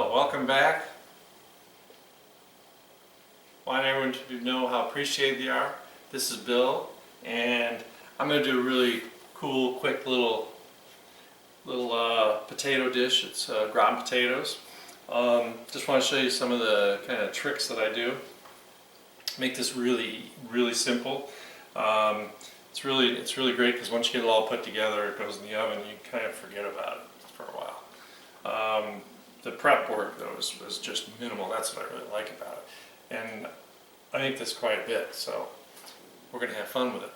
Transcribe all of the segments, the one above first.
So, welcome back. Want everyone to know how appreciated they are. This is Bill, and I'm going to do a really cool, quick little potato dish. It's gratin potatoes. Just want to show you some of the kind of tricks that I do. Make this really simple. It's really great because once you get it all put together, it goes in the oven. You kind of forget about it for a while. The prep work though was just minimal. That's what I really like about it, and I make this quite a bit, so we're going to have fun with it.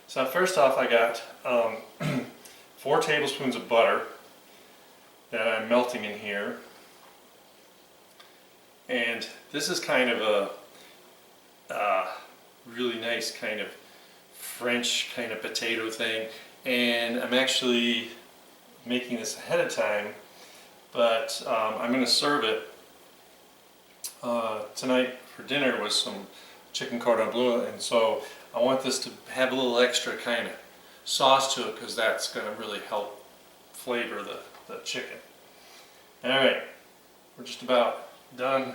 So first off, I got 4 tablespoons of butter that I'm melting in here, and this is kind of a really nice kind of French kind of potato thing, and I'm actually making this ahead of time, but I'm going to serve it tonight for dinner with some chicken cordon bleu, and so I want this to have a little extra kind of sauce to it because that's going to really help flavor the chicken. Alright, we're just about done.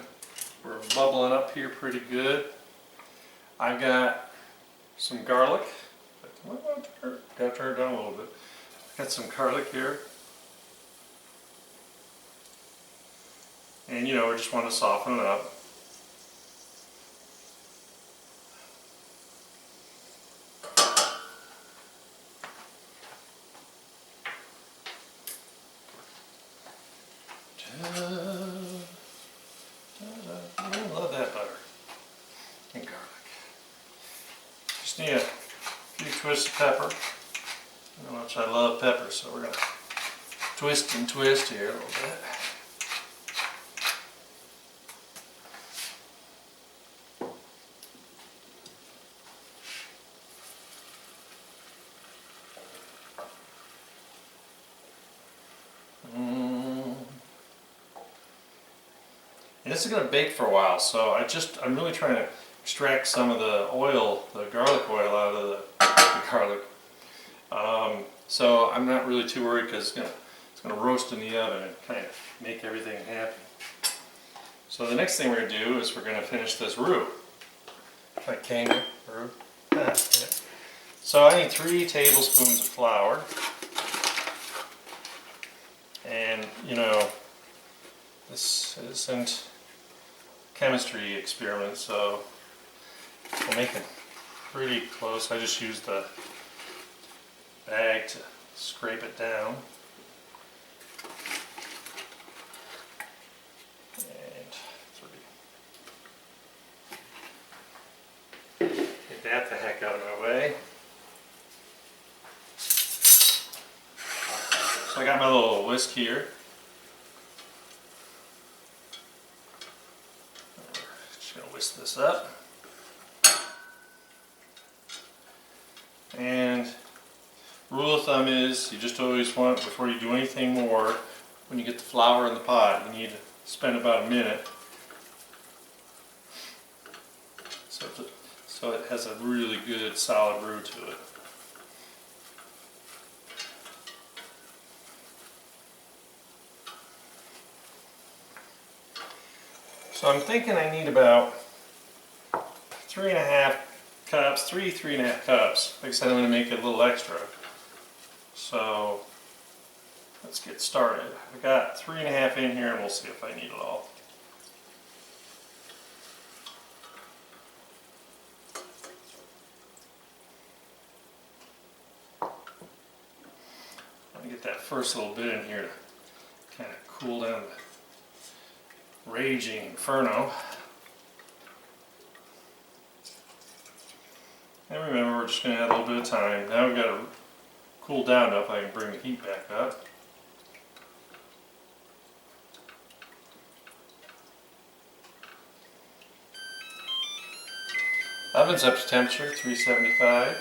We're bubbling up here pretty good. I've got some garlic. Gotta turn it down a little bit. Got some garlic here. And we just want to soften it up. I love that butter and garlic. Just need a few twists of pepper. You know how much I love pepper, so we're going to twist and twist here a little bit. And this is going to bake for a while, so I'm really trying to extract some of the oil, the garlic oil, out of the garlic. So I'm not really too worried because it's going to roast in the oven and kind of make everything happy. So the next thing we're going to do is we're going to finish this roux. Like kangaroo roux. Yeah. So I need 3 tablespoons of flour. And this isn't chemistry experiment, so we'll make it pretty close. I just used the bag to scrape it down. And 3. Get that the heck out of my way. So I got my little whisk here. Just going to whisk this up. And rule of thumb is you just always want, before you do anything more, when you get the flour in the pot, you need to spend about a minute so it has a really good solid roux to it. So I'm thinking I need about 3.5 cups, 3.5 cups. Like I said, I'm going to make it a little extra. So let's get started. I've got 3.5 in here, and we'll see if I need it all. I'm going to get that first little bit in here to kind of cool down the raging inferno. And remember, we're just going to add a little bit of time. Now we've got to cool down enough I can bring the heat back up. Oven's up to temperature, 375.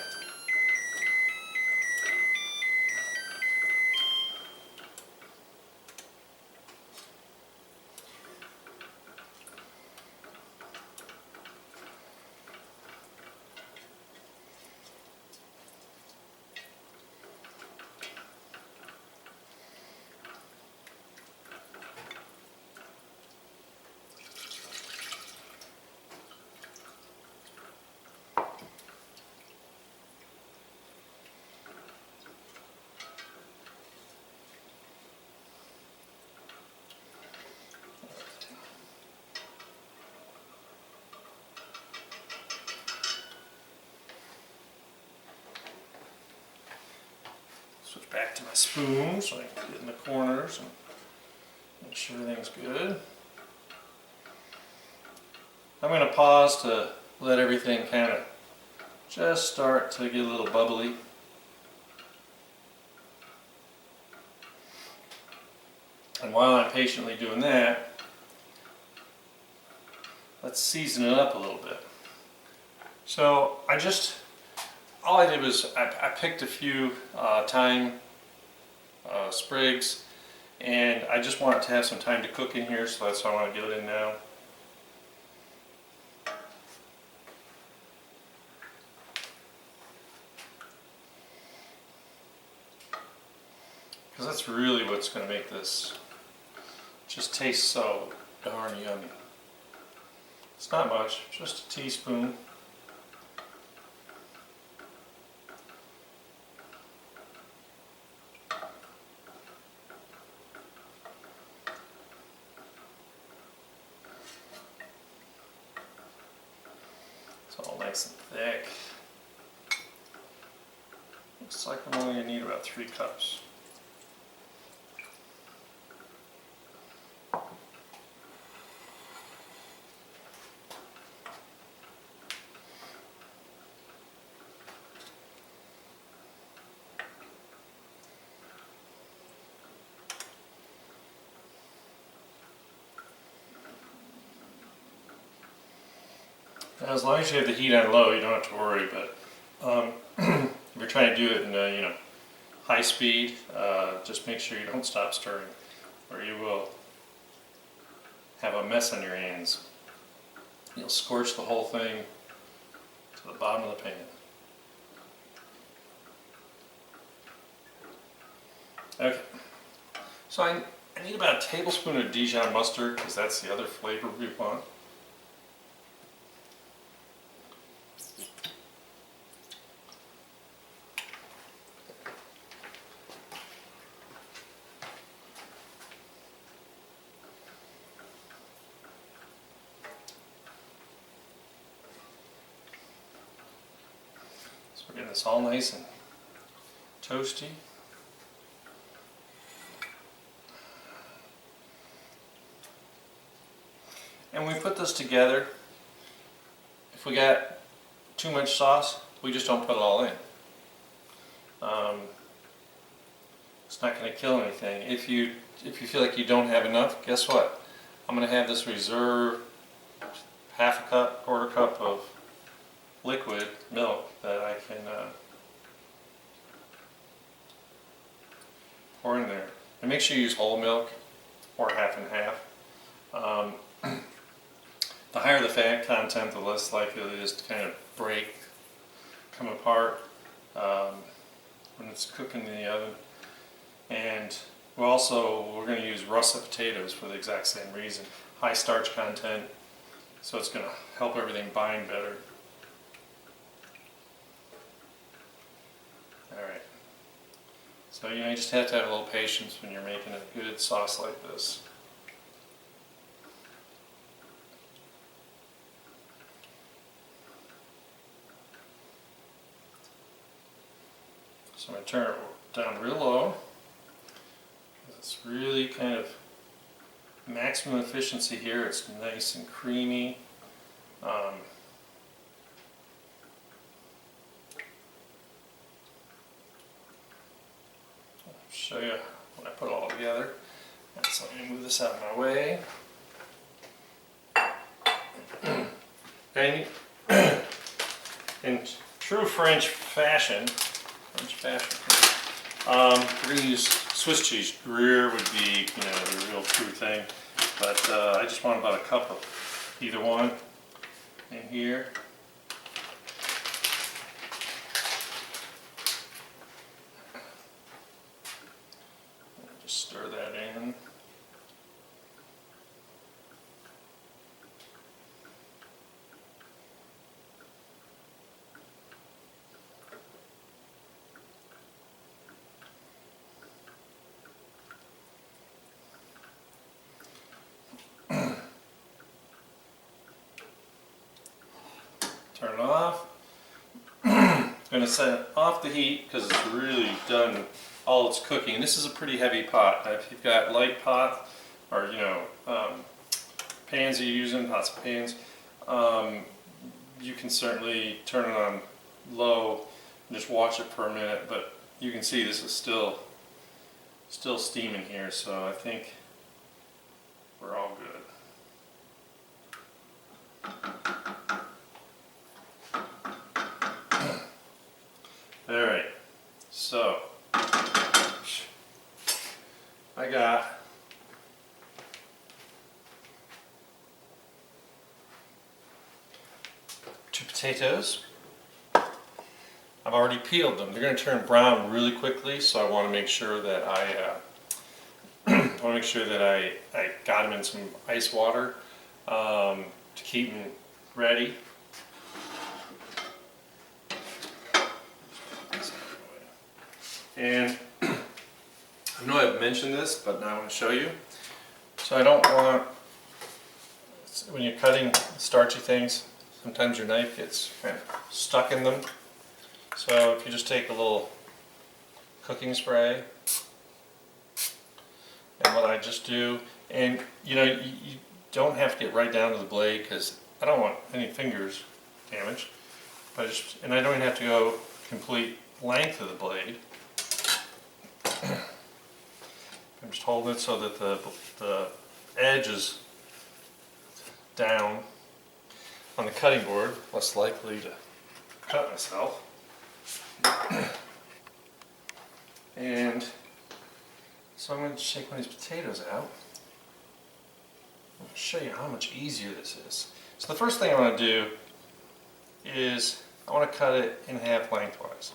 back to my spoon so I can get in the corners and make sure everything's good. I'm going to pause to let everything kind of just start to get a little bubbly. And while I'm patiently doing that, let's season it up a little bit. So all I did was I picked a few thyme sprigs, and I just want it to have some time to cook in here, so that's why I want to get it in now. Because that's really what's going to make this just taste so darn yummy. It's not much, just a teaspoon. It's all nice and thick. Looks like I'm only going to need about 3 cups. Now, as long as you have the heat on low, you don't have to worry. But if you're trying to do it in high speed, just make sure you don't stop stirring, or you will have a mess on your hands. You'll scorch the whole thing to the bottom of the pan. Okay, so I need about a tablespoon of Dijon mustard, because that's the other flavor we want. So we're getting this all nice and toasty. And we put this together. If we got too much sauce, we just don't put it all in. It's not going to kill anything. If you feel like you don't have enough, guess what? I'm going to have this reserve half a cup, quarter cup of liquid milk that I can pour in there. And make sure you use whole milk or half and half. The higher the fat content, the less likely it is to kind of break, come apart when it's cooking in the oven. And we're going to use russet potatoes for the exact same reason. High starch content, so it's going to help everything bind better. Alright, so you just have to have a little patience when you're making a good sauce like this. So I'm going to turn it down real low. It's really kind of maximum efficiency here. It's nice and creamy. I'll show you when I put it all together. So let me move this out of my way. And in true French fashion, we're going to use Swiss cheese. Gruyere would be, the real true thing. But I just want about a cup of either one in here. Just stir that in. Turn it off. I'm going to set off the heat because it's really done all its cooking. And this is a pretty heavy pot. If you've got light pot or pans that you're using, pots of pans, you can certainly turn it on low and just watch it for a minute. But you can see this is still steaming here, so I think we're all good. Alright, so I got two potatoes. I've already peeled them. They're going to turn brown really quickly, so I want to make sure that I got them in some ice water to keep them ready. And I know I've mentioned this, but now I'm going to show you. So I don't want, when you're cutting starchy things, sometimes your knife gets kind of stuck in them. So if you just take a little cooking spray, and what I just do, and you don't have to get right down to the blade because I don't want any fingers damaged. But and I don't even have to go complete length of the blade. I'm just holding it so that the edge is down on the cutting board, less likely to cut myself. And so I'm going to shake one of these potatoes out. I'm going to show you how much easier this is. So the first thing I want to do is I want to cut it in half lengthwise.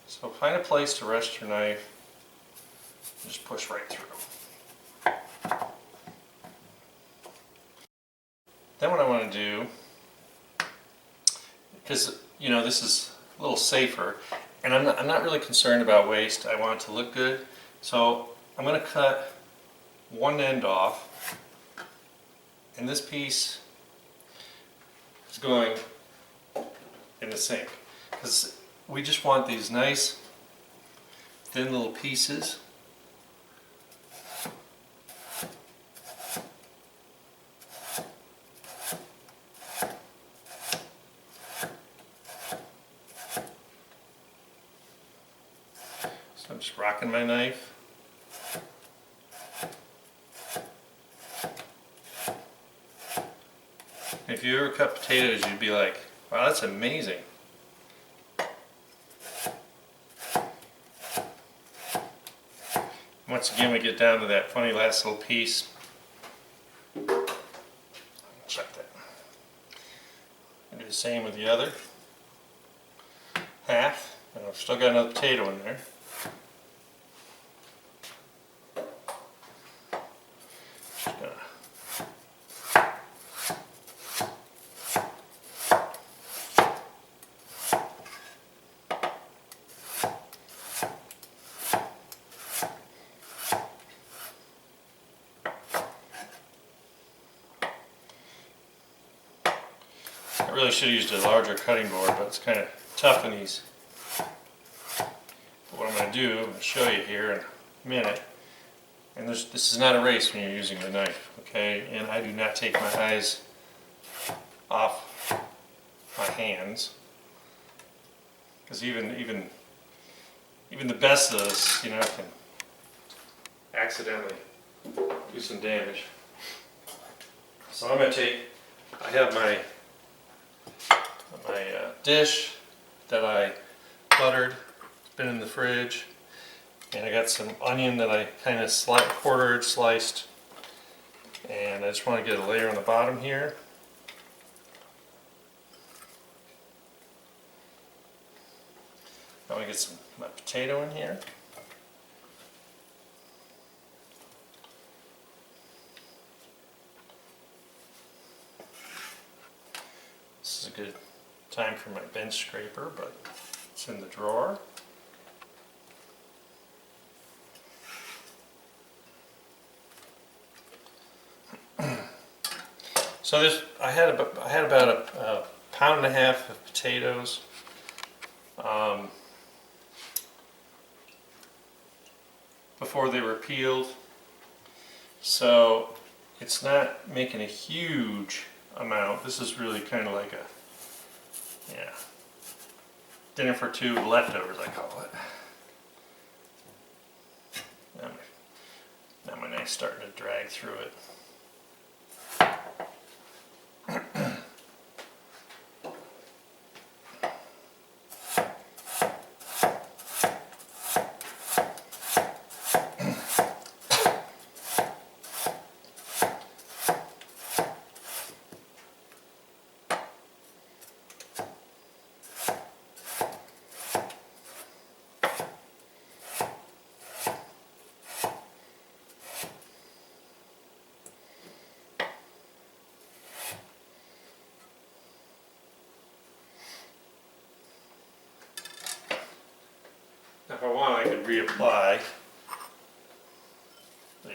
So find a place to rest your knife and just push right through. Then what I want to do, because this is a little safer, and I'm not really concerned about waste. I want it to look good, so I'm going to cut one end off, and this piece is going in the sink because we just want these nice thin little pieces. So I'm just rocking my knife. If you ever cut potatoes, you'd be like, wow, that's amazing. Once again, we get down to that funny last little piece. Check that. And do the same with the other half. And I've still got another potato in there. Just gonna I really should have used a larger cutting board, but it's kind of tough in these. But what I'm going to do, I'm going to show you here in a minute. And this is not a race when you're using the knife, okay? And I do not take my eyes off my hands, because even the best of us, can accidentally do some damage. So I'm going to take. I have my dish that I buttered. It's been in the fridge, and I got some onion that I kind of quartered, sliced, and I just want to get a layer on the bottom here. I want to get my potato in here. This is a good time for my bench scraper, but it's in the drawer. So I had about a pound and a half of potatoes, before they were peeled. So it's not making a huge amount. This is really kind of like a, yeah, dinner for two leftovers, I call it. Now my knife's starting to drag through it. If I want, I could reapply the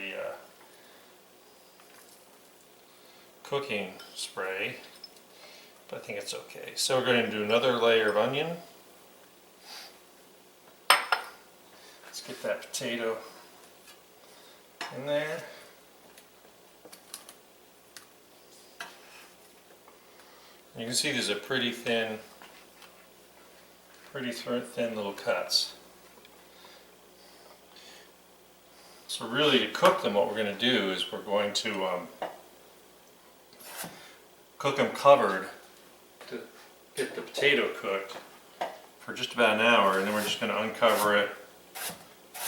cooking spray, but I think it's okay. So we're going to do another layer of onion. Let's get that potato in there. You can see these are pretty thin little cuts. So really, to cook them, what we're going to do is we're going to cook them covered to get the potato cooked for just about an hour, and then we're just going to uncover it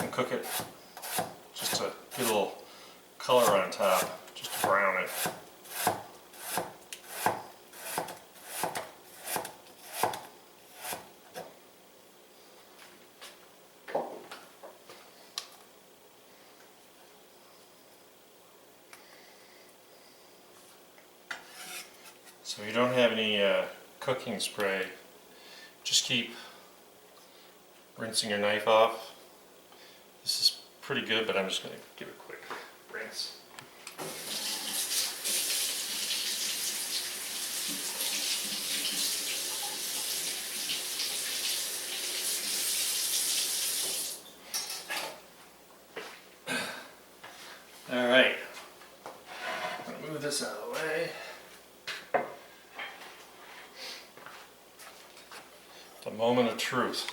and cook it just to get a little color on top, just to brown it. So if you don't have any cooking spray, just keep rinsing your knife off. This is pretty good, but I'm just going to give it a quick rinse. All right, I'm going to move this out of the way. The moment of truth.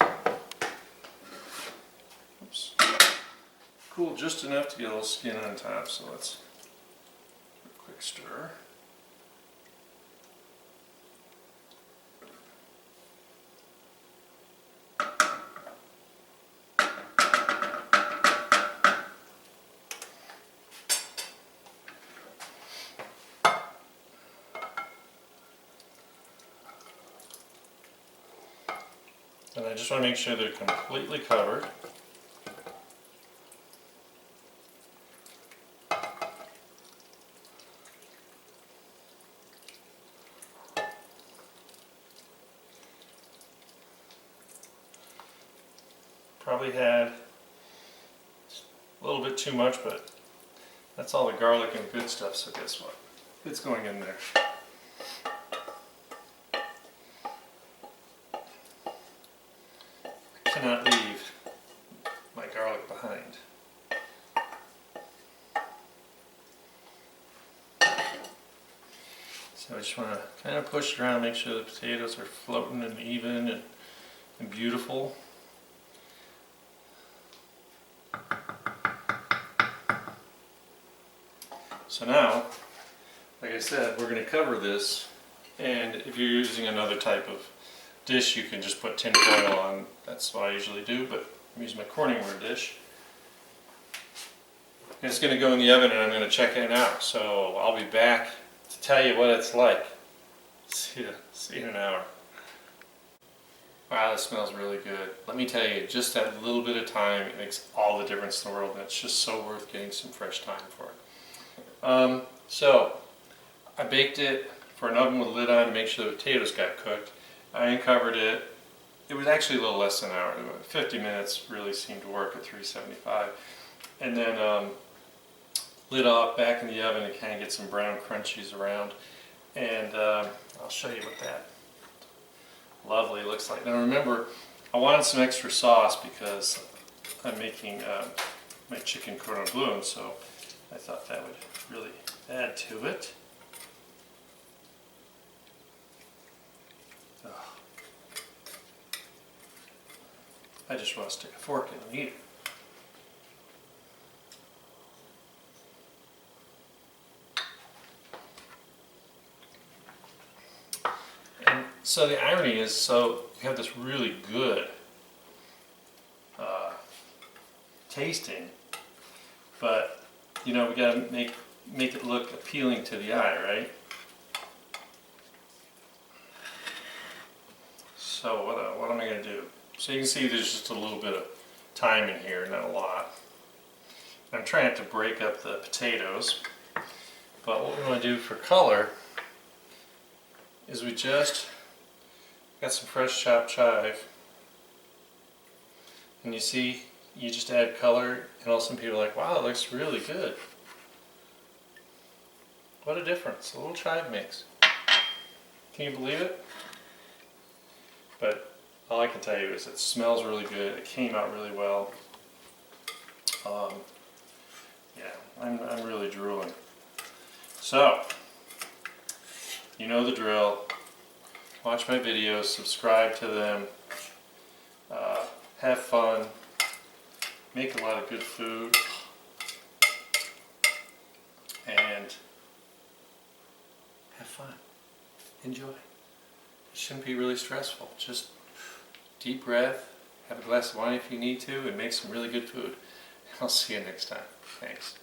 Oops. Cool just enough to get a little skin on top, so let's give it a quick stir. And I just want to make sure they're completely covered. Probably had a little bit too much, but that's all the garlic and good stuff, so guess what? It's going in there. Cannot leave my garlic behind. So I just want to kind of push it around, make sure the potatoes are floating and even and beautiful. So now, like I said, we're going to cover this, and if you're using another type of dish, you can just put tin foil on. That's what I usually do, but I'm using my Corningware dish. And it's going to go in the oven, and I'm going to check it out. So I'll be back to tell you what it's like. See you in an hour. Wow, this smells really good. Let me tell you, just that little bit of time, it makes all the difference in the world, and it's just so worth getting some fresh thyme for it. So I baked it for an oven with a lid on to make sure the potatoes got cooked. I uncovered it. It was actually a little less than an hour. 50 minutes really seemed to work at 375. And then lid off, back in the oven to kind of get some brown crunchies around. And I'll show you what that lovely looks like. Now remember, I wanted some extra sauce because I'm making my chicken cordon bleu, so I thought that would really add to it. Oh. I just want to stick a fork in and eat it. And so the irony is, so you have this really good tasting, but you know, we gotta make it look appealing to the eye, right? So what am I gonna do? So you can see there's just a little bit of thyme in here, not a lot. I'm trying not to break up the potatoes, but what we want to do for color is we just got some fresh chopped chive, and you see, you just add color, and all of a sudden people are like, wow, it looks really good. What a difference a little chive makes. Can you believe it? But all I can tell you is it smells really good, it came out really well. Yeah, I'm really drooling. So, you know the drill. Watch my videos, subscribe to them, have fun, make a lot of good food, and have fun. Enjoy. It shouldn't be really stressful. Just deep breath, have a glass of wine if you need to, and make some really good food. I'll see you next time. Thanks.